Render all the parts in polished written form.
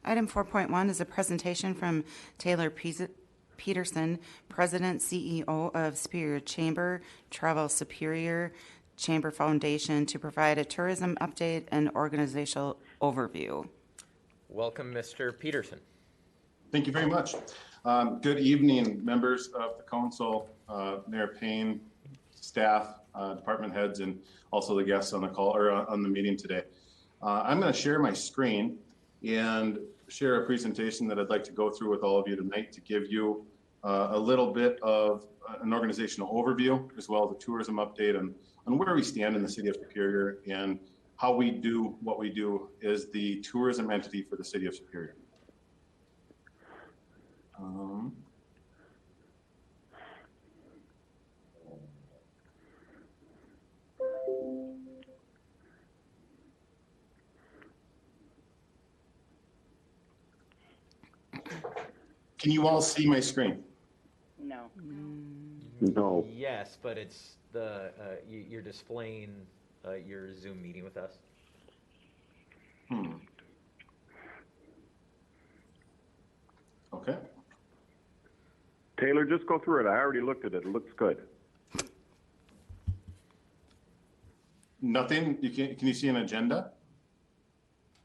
Item 4.1 is a presentation from Taylor Peterson, President, CEO of Superior Chamber, Travel Superior Chamber Foundation, to provide a tourism update and organizational overview. Welcome, Mr. Peterson. Thank you very much. Good evening, members of the council, Mayor Payne, staff, department heads, and also the guests on the call or on the meeting today. I'm going to share my screen and share a presentation that I'd like to go through with all of you tonight to give you a little bit of an organizational overview, as well as a tourism update on where we stand in the city of Superior and how we do what we do as the tourism entity for the city of Superior. Can you all see my screen? No. No. Yes, but it's the you're displaying your Zoom meeting with us. Okay. Taylor, just go through it. I already looked at it. It looks good. Nothing? Can you see an agenda?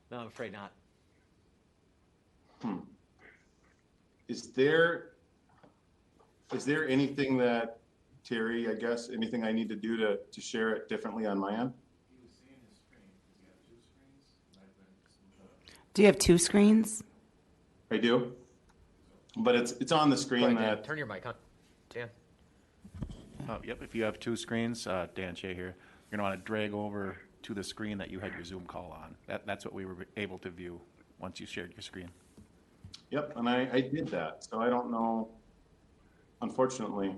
No, I'm afraid not. Is there anything that, Terry, I guess, anything I need to do to share it differently on my end? Do you have two screens? I do, but it's on the screen. Dan, turn your mic on, Dan. Yep, if you have two screens, Dan Shea here, you're gonna want to drag over to the screen that you had your Zoom call on. That's what we were able to view once you shared your screen. Yep, and I did that, so I don't know, unfortunately.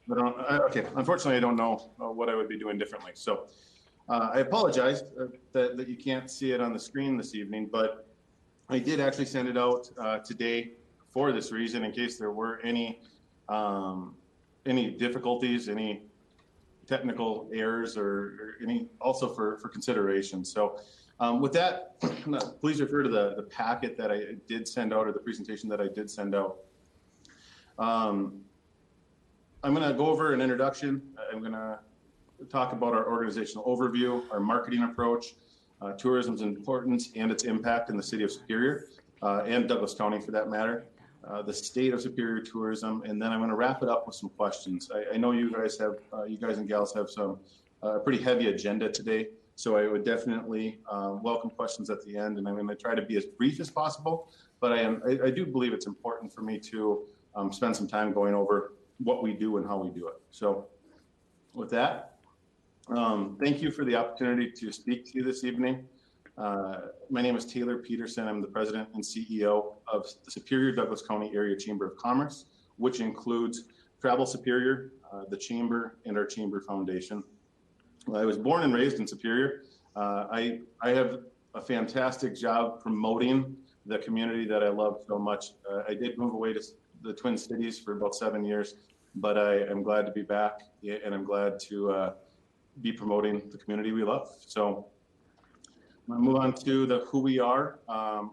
Unfortunately, I don't know what I would be doing differently. So I apologize that you can't see it on the screen this evening, but I did actually send it out today for this reason, in case there were any difficulties, any technical errors, or any also for consideration. So with that, please refer to the packet that I did send out, or the presentation that I did send out. I'm going to go over an introduction. I'm going to talk about our organizational overview, our marketing approach, tourism's importance and its impact in the city of Superior, and Douglas County for that matter, the state of Superior tourism, and then I'm going to wrap it up with some questions. I know you guys and gals have some pretty heavy agenda today, so I would definitely welcome questions at the end, and I'm going to try to be as brief as possible, but I do believe it's important for me to spend some time going over what we do and how we do it. So with that, thank you for the opportunity to speak to you this evening. My name is Taylor Peterson. I'm the president and CEO of the Superior Douglas County Area Chamber of Commerce, which includes Travel Superior, the Chamber, and our Chamber Foundation. I was born and raised in Superior. I have a fantastic job promoting the community that I love so much. I did move away to the Twin Cities for about 7 years, but I am glad to be back, and I'm glad to be promoting the community we love. So I'm going to move on to the who we are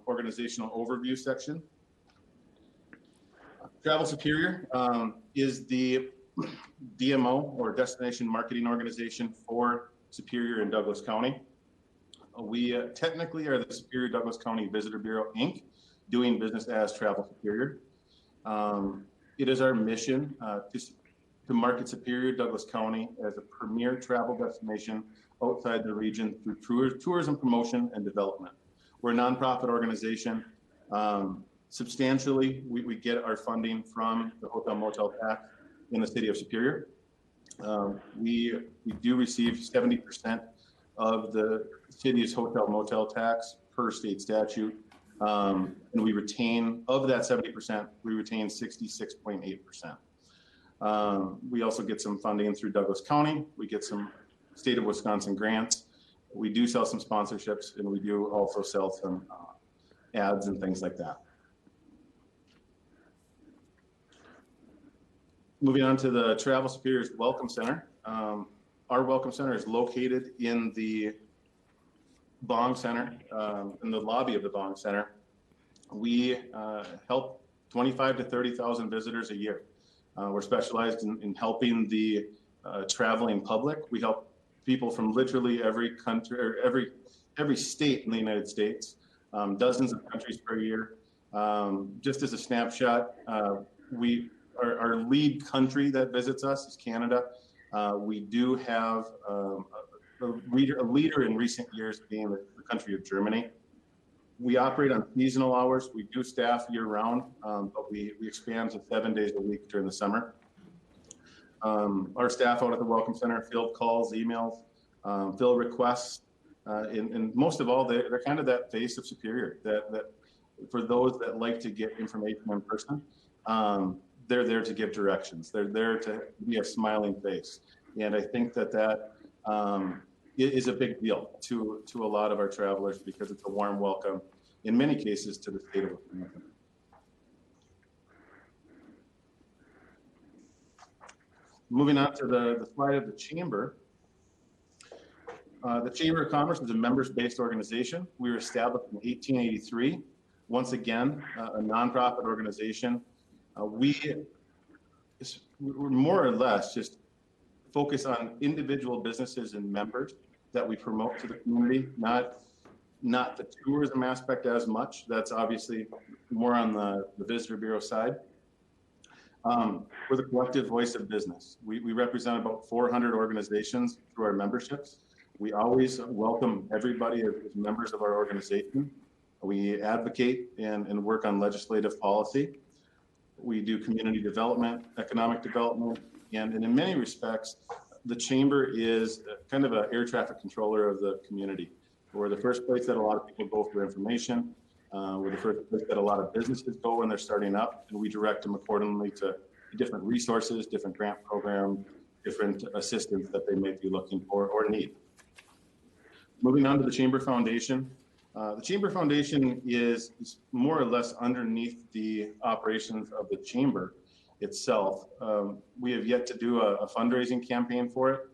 organizational overview section. Travel Superior is the DMO, or Destination Marketing Organization, for Superior and Douglas County. We technically are the Superior Douglas County Visitor Bureau, Inc., doing business as Travel Superior. It is our mission to market Superior Douglas County as a premier travel destination outside the region through tourism promotion and development. We're a nonprofit organization. Substantially, we get our funding from the hotel motel tax in the city of Superior. We do receive 70% of the city's hotel motel tax per state statute. And we retain, of that 70%, we retain 66.8%. We also get some funding through Douglas County. We get some state of Wisconsin grants. We do sell some sponsorships, and we do also sell some ads and things like that. Moving on to the Travel Superior's Welcome Center. Our Welcome Center is located in the Bong Center, in the lobby of the Bong Center, we help 25 to 30,000 visitors a year. We're specialized in helping the traveling public. We help people from literally every country or every state in the United States, dozens of countries per year. Just as a snapshot, our lead country that visits us is Canada. We do have a leader in recent years being the country of Germany. We operate on seasonal hours. We do staff year round, but we expand to 7 days a week during the summer. Our staff out at the Welcome Center field calls, emails, fill requests, and most of all, they're kind of that face of Superior that for those that like to get information in person, they're there to give directions. They're there to be a smiling face. And I think that is a big deal to a lot of our travelers because it's a warm welcome in many cases to the state of Wisconsin. Moving on to the slide of the Chamber. The Chamber of Commerce is a members-based organization. We were established in 1883. Once again, a nonprofit organization. We're more or less just focus on individual businesses and members that we promote to the community, not the tourism aspect as much. That's obviously more on the Visitor Bureau side. We're the collective voice of business. We represent about 400 organizations through our memberships. We always welcome everybody as members of our organization. We advocate and work on legislative policy. We do community development, economic development, and in many respects, the Chamber is kind of an air traffic controller of the community. We're the first place that a lot of people go for information. We're the first place that a lot of businesses go when they're starting up, and we direct them accordingly to different resources, different grant programs, different assistance that they may be looking for or need. Moving on to the Chamber Foundation. The Chamber Foundation is more or less underneath the operations of the Chamber itself. We have yet to do a fundraising campaign for it.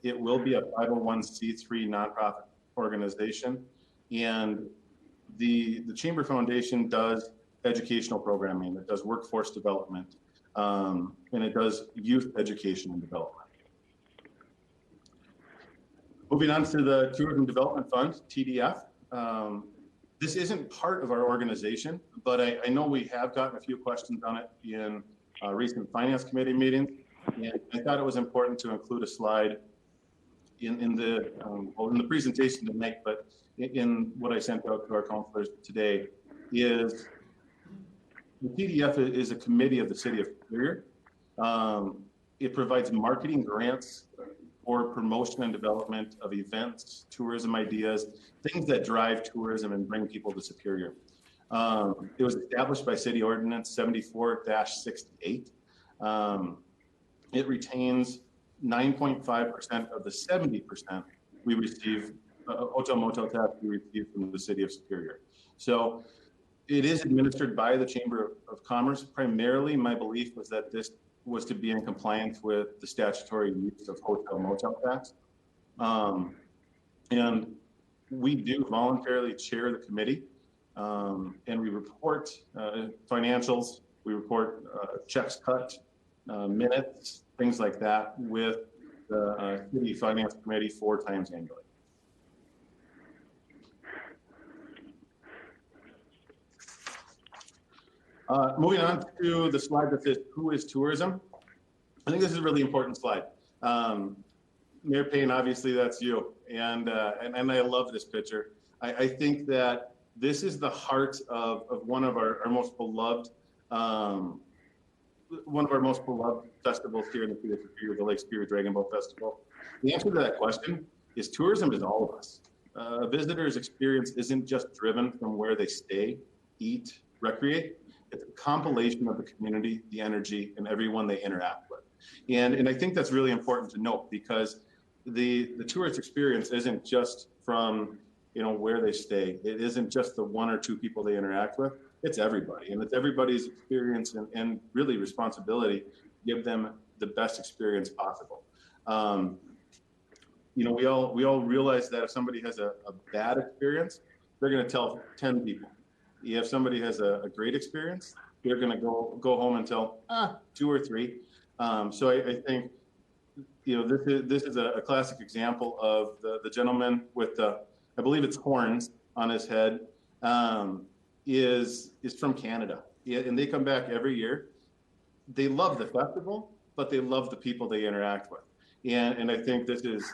It will be a 501c3 nonprofit organization. And the Chamber Foundation does educational programming, it does workforce development, and it does youth education and development. Moving on to the Tourism Development Fund, TDF. This isn't part of our organization, but I know we have gotten a few questions on it in recent Finance Committee meetings, and I thought it was important to include a slide in the presentation tonight, but in what I sent out to our counselors today is the TDF is a committee of the City of Superior. It provides marketing grants for promotion and development of events, tourism ideas, things that drive tourism and bring people to Superior. It was established by City Ordinance 74-68. It retains 9.5% of the 70% we receive, hotel motel tax we receive from the City of Superior. So it is administered by the Chamber of Commerce. Primarily, my belief was that this was to be in compliance with the statutory use of hotel motel tax. And we do voluntarily chair the committee, and we report financials, we report checks cut, minutes, things like that with the City Finance Committee 4 times annually. Moving on to the slide that says, who is tourism? I think this is a really important slide. Mayor Payne, obviously that's you. And I love this picture. I think that this is the heart of one of our most beloved, festivals here in the City of Superior, the Lake Superior Dragon Boat Festival. The answer to that question is tourism is all of us. A visitor's experience isn't just driven from where they stay, eat, recreate. It's a compilation of the community, the energy, and everyone they interact with. And I think that's really important to note because the tourist experience isn't just from where they stay. It isn't just the 1 or 2 people they interact with. It's everybody, and it's everybody's experience and really responsibility to give them the best experience possible. you know, we all realize that if somebody has a bad experience, they're going to tell 10 people. If somebody has a great experience, they're going to go home and tell 2 or 3. So I think, you know, this is a classic example of the gentleman with the, I believe it's horns on his head, is from Canada. Yeah, and they come back every year. They love the festival, but they love the people they interact with. And I think this is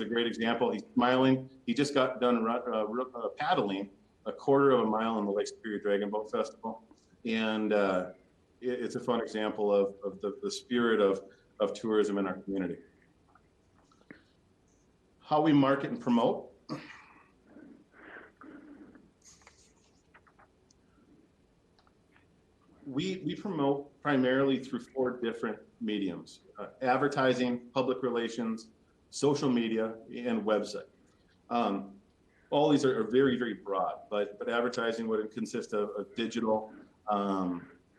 a great example. He's smiling. He just got done paddling a quarter of a mile on the Lake Superior Dragon Boat Festival. And it's a fun example of the spirit of tourism in our community. How we market and promote. We promote primarily through 4 different mediums: advertising, public relations, social media, and website. All these are very, very broad, but advertising would consist of digital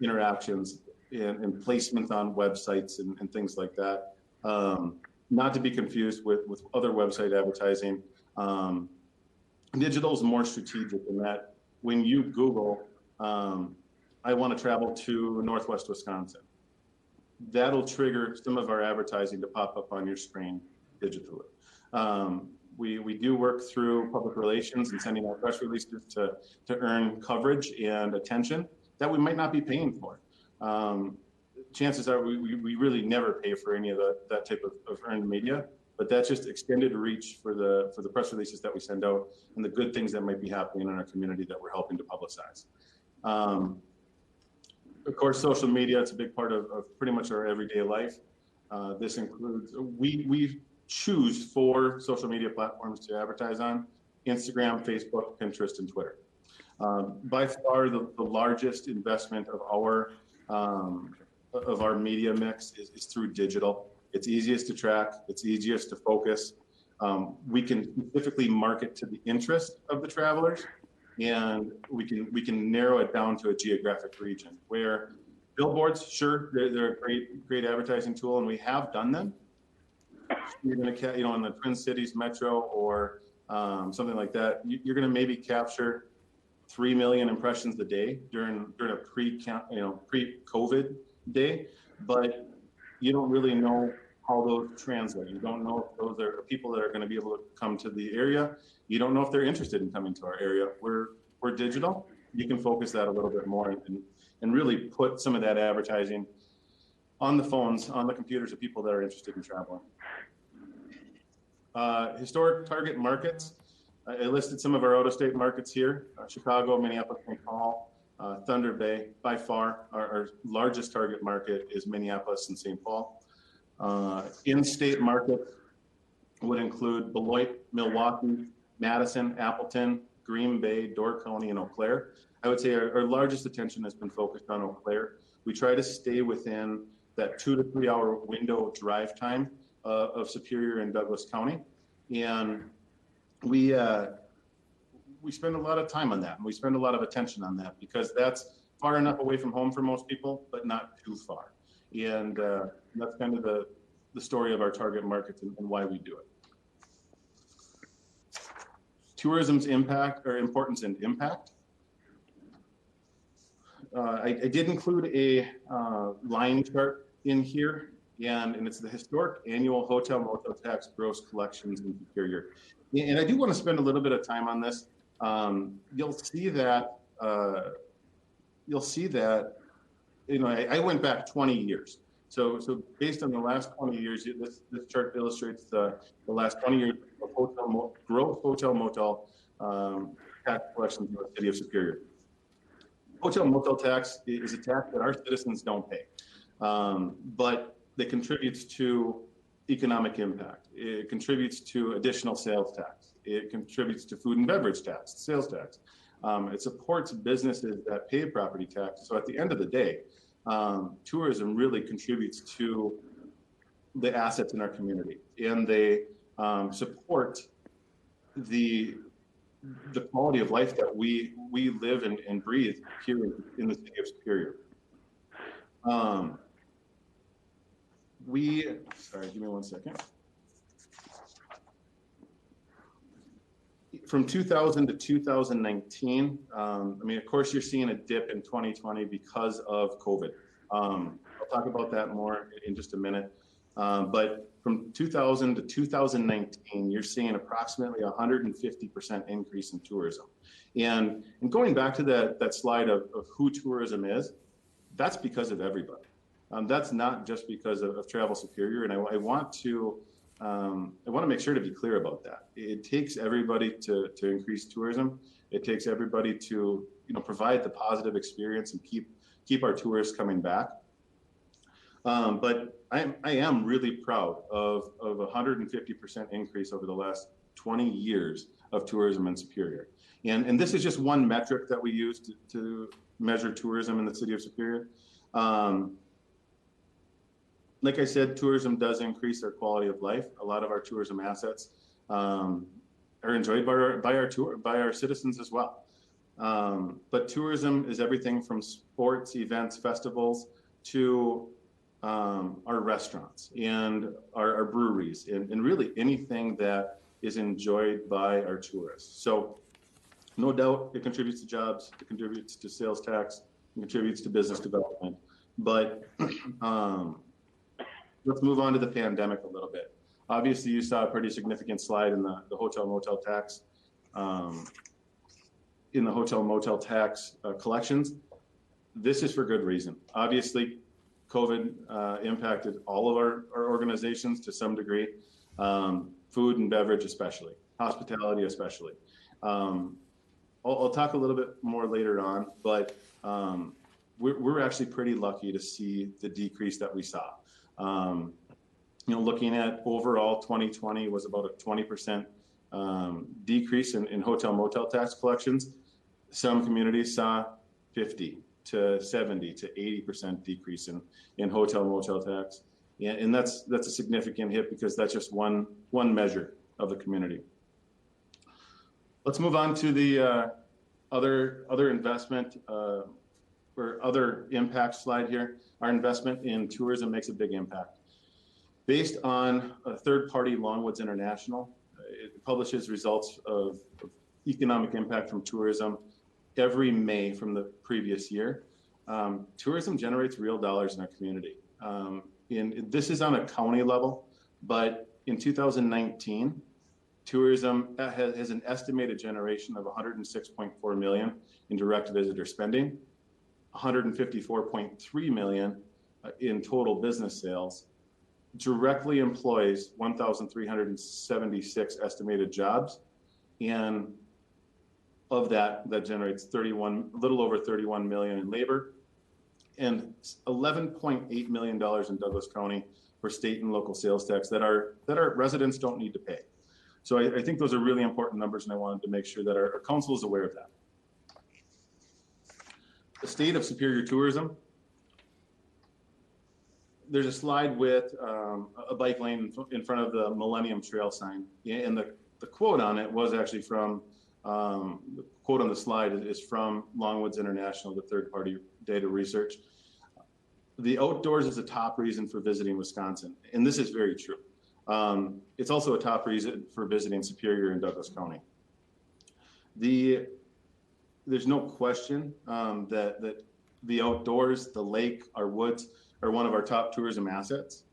interactions and placements on websites and things like that. Not to be confused with other website advertising. Digital is more strategic in that when you Google, I want to travel to Northwest Wisconsin, that'll trigger some of our advertising to pop up on your screen digitally. We do work through public relations and sending out press releases to earn coverage and attention that we might not be paying for. Chances are we really never pay for any of that type of earned media, but that's just extended reach for the press releases that we send out and the good things that might be happening in our community that we're helping to publicize. Of course, social media, it's a big part of pretty much our everyday life. This includes, we choose 4 social media platforms to advertise on: Instagram, Facebook, Pinterest, and Twitter. By far the largest investment of our media mix is through digital. It's easiest to track, it's easiest to focus. We can specifically market to the interest of the travelers, and we can narrow it down to a geographic region. Where billboards, sure, they're a great advertising tool, and we have done them. You're going to, in the Twin Cities metro or something like that, you're going to maybe capture 3 million impressions a day during a pre-COVID day, but you don't really know how those translate. You don't know if those are people that are going to be able to come to the area. You don't know if they're interested in coming to our area. We're digital. You can focus that a little bit more and really put some of that advertising on the phones, on the computers of people that are interested in traveling. Historic target markets. I listed some of our out-of-state markets here: Chicago, Minneapolis, St. Paul, Thunder Bay. By far, our largest target market is Minneapolis and St. Paul. In-state markets would include Beloit, Milwaukee, Madison, Appleton, Green Bay, Door County, and Eau Claire. I would say our largest attention has been focused on Eau Claire. We try to stay within that 2 to 3 hour window drive time of Superior and Douglas County. And we spend a lot of time on that, and we spend a lot of attention on that because that's far enough away from home for most people, but not too far. And that's kind of the story of our target markets and why we do it. Tourism's impact or importance and impact. I did include a line chart in here, and it's the historic annual hotel motel tax gross collections in Superior. And I do want to spend a little bit of time on this. You'll see that I went back 20 years. So based on the last 20 years, this chart illustrates the last 20 years of gross hotel motel tax collections in the city of Superior. Hotel motel tax is a tax that our citizens don't pay, but it contributes to economic impact. It contributes to additional sales tax. It contributes to food and beverage tax, sales tax. It supports businesses that pay property tax. So at the end of the day, tourism really contributes to the assets in our community, and they support the quality of life that we live and breathe here in the city of Superior. Sorry, give me one second. from 2000 to 2019, I mean, of course, you're seeing a dip in 2020 because of COVID. I'll talk about that more in just a minute. But from 2000 to 2019, you're seeing approximately 150% increase in tourism. And going back to that slide of who tourism is, that's because of everybody. That's not just because of Travel Superior. And I want to make sure to be clear about that. It takes everybody to increase tourism. It takes everybody to provide the positive experience and keep our tourists coming back. But I am really proud of a 150% increase over the last 20 years of tourism in Superior. And this is just one metric that we use to measure tourism in the city of Superior. Like I said, tourism does increase our quality of life. A lot of our tourism assets are enjoyed by our citizens as well. But tourism is everything from sports, events, festivals to our restaurants and our breweries and really anything that is enjoyed by our tourists. So no doubt it contributes to jobs, it contributes to sales tax, it contributes to business development. But let's move on to the pandemic a little bit. Obviously, you saw a pretty significant slide in the hotel motel tax, collections. This is for good reason. Obviously, COVID impacted all of our organizations to some degree, food and beverage especially, hospitality especially. I'll talk a little bit more later on, but we're actually pretty lucky to see the decrease that we saw. Looking at overall 2020 was about a 20% decrease in hotel motel tax collections. Some communities saw 50 to 70 to 80% decrease in hotel motel tax. And that's a significant hit because that's just one measure of the community. Let's move on to the other investment or other impact slide here. Our investment in tourism makes a big impact. Based on a third-party Longwoods International, it publishes results of economic impact from tourism every May from the previous year. Tourism generates real dollars in our community. And this is on a county level, but in 2019, tourism has an estimated generation of $106.4 million in direct visitor spending, $154.3 million in total business sales, directly employs 1,376 estimated jobs, and of that generates a little over 31 million in labor, and $11.8 million in Douglas County for state and local sales tax that our residents don't need to pay. So I think those are really important numbers, and I wanted to make sure that our council is aware of that. The state of Superior tourism. There's a slide with a bike lane in front of the Millennium Trail sign, and the quote on it was actually from the quote on the slide is from Longwoods International, the third-party data research. The outdoors is a top reason for visiting Wisconsin, and this is very true. It's also a top reason for visiting Superior and Douglas County. There's no question that the outdoors, the lake, our woods are one of our top tourism assets.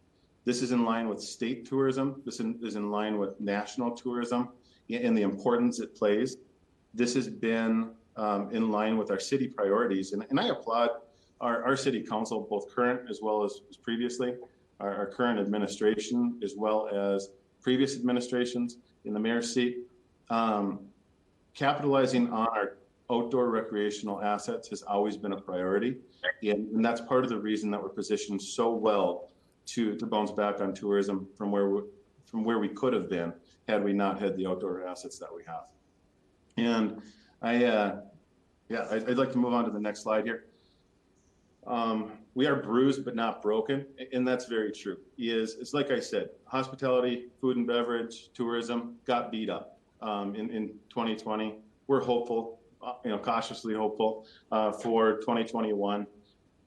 This is in line with state tourism. This is in line with national tourism and the importance it plays. This has been in line with our city priorities. And I applaud our city council, both current as well as previously, our current administration, as well as previous administrations in the mayor's seat. Capitalizing on our outdoor recreational assets has always been a priority. And that's part of the reason that we're positioned so well to bounce back on tourism from where we could have been had we not had the outdoor assets that we have. And I'd like to move on to the next slide here. We are bruised but not broken, and that's very true. It's like I said, hospitality, food and beverage, tourism got beat up in 2020. We're hopeful, cautiously hopeful for 2021.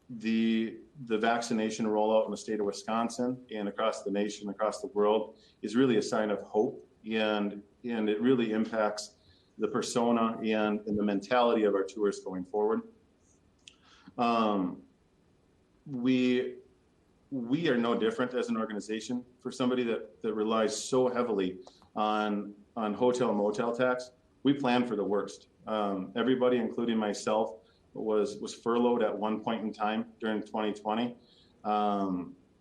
The vaccination rollout in the state of Wisconsin and across the nation, across the world, is really a sign of hope, and it really impacts the persona and the mentality of our tourists going forward. We are no different as an organization. For somebody that relies so heavily on hotel and motel tax, we plan for the worst. Everybody, including myself, was furloughed at one point in time during 2020.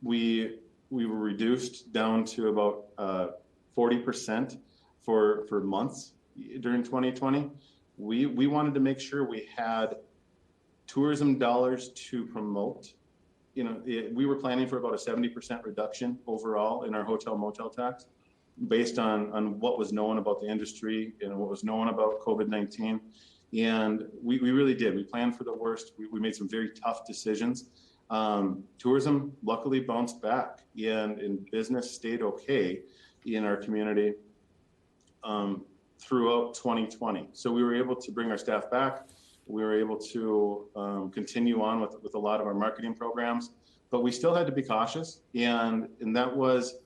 We were reduced down to about 40% for months during 2020. We wanted to make sure we had tourism dollars to promote. We were planning for about a 70% reduction overall in our hotel motel tax based on what was known about the industry and what was known about COVID-19. And we really did. We planned for the worst. We made some very tough decisions. Tourism luckily bounced back and business stayed okay in our community throughout 2020. So we were able to bring our staff back. We were able to continue on with a lot of our marketing programs, but we still had to be cautious. And that was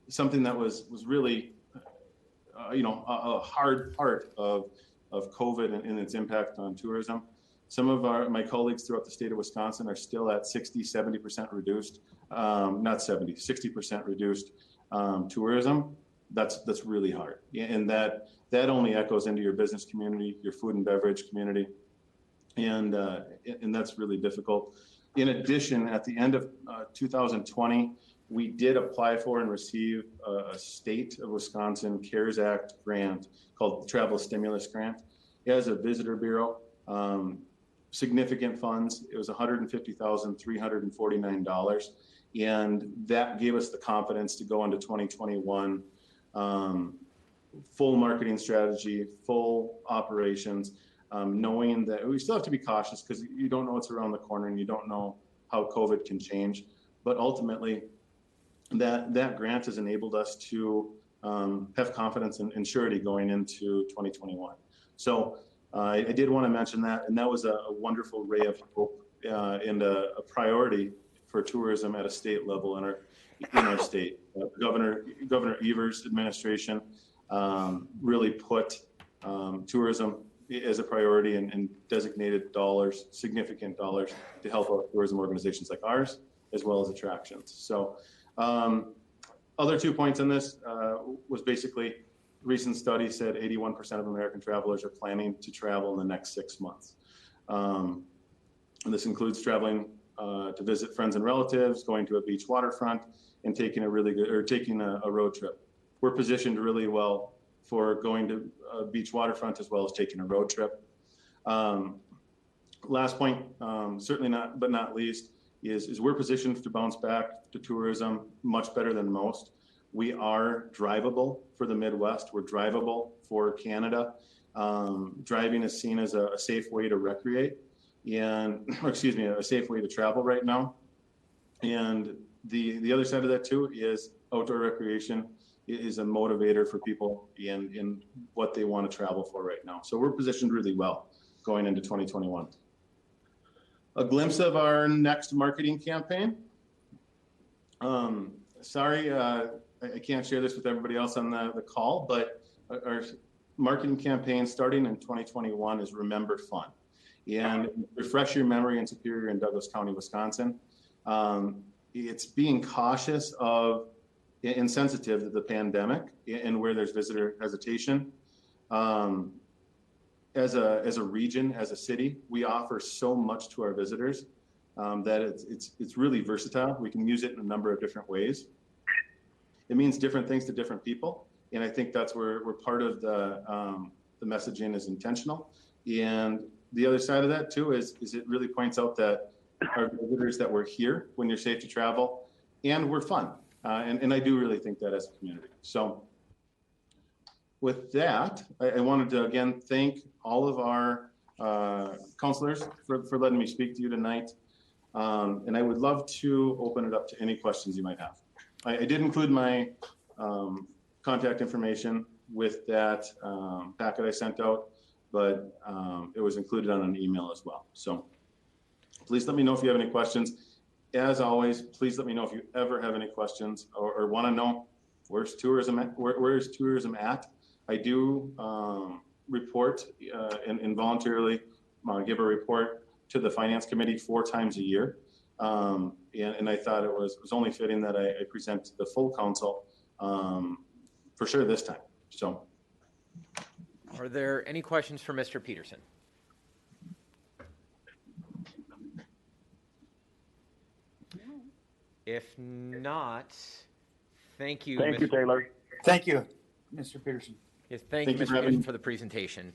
something that was really, a hard part of COVID and its impact on tourism. Some of my colleagues throughout the state of Wisconsin are still at 70% reduced, not 60% reduced tourism. That's really hard. And that only echoes into your business community, your food and beverage community. And that's really difficult. In addition, at the end of 2020, we did apply for and receive a state of Wisconsin CARES Act grant called the Travel Stimulus Grant. It has a visitor bureau, significant funds. It was $150,349. And that gave us the confidence to go into 2021, full marketing strategy, full operations, knowing that we still have to be cautious because you don't know what's around the corner and you don't know how COVID can change. But ultimately, that grant has enabled us to have confidence and surety going into 2021. So I did want to mention that, and that was a wonderful ray of hope and a priority for tourism at a state level in our state. Governor Evers' administration really put tourism as a priority and designated dollars, significant dollars, to help out tourism organizations like ours, as well as attractions. So other 2 points on this was basically recent study said 81% of American travelers are planning to travel in the next 6 months. And this includes traveling to visit friends and relatives, going to a beach waterfront, and taking a road trip. We're positioned really well for going to a beach waterfront as well as taking a road trip. Last point, certainly not least, is we're positioned to bounce back to tourism much better than most. We are drivable for the Midwest. We're drivable for Canada. Driving is seen as a safe way to recreate a safe way to travel right now. And the other side of that too is outdoor recreation is a motivator for people in what they want to travel for right now. So we're positioned really well going into 2021. A glimpse of our next marketing campaign. Sorry, I can't share this with everybody else on the call, but our marketing campaign starting in 2021 is Remember Fun. And refresh your memory in Superior and Douglas County, Wisconsin. It's being cautious of and sensitive to the pandemic and where there's visitor hesitation. As a region, as a city, we offer so much to our visitors that it's really versatile. We can use it in a number of different ways. It means different things to different people, and I think that's where part of the messaging is intentional. And the other side of that too is it really points out that our visitors that we're here when you're safe to travel, and we're fun. And I do really think that as a community. So with that, I wanted to again thank all of our counselors for letting me speak to you tonight. And I would love to open it up to any questions you might have. I did include my contact information with that packet I sent out, but it was included on an email as well. So please let me know if you have any questions. As always, please let me know if you ever have any questions or want to know where's tourism at. I do report and involuntarily give a report to the Finance Committee 4 times a year. And I thought it was only fitting that I present to the full council for sure this time. So, Are there any questions for Mr. Peterson? If not, thank you. Thank you, Taylor. Thank you, Mr. Peterson. Yes, thank Thank you, you for Mr. having Peterson, me. for the presentation.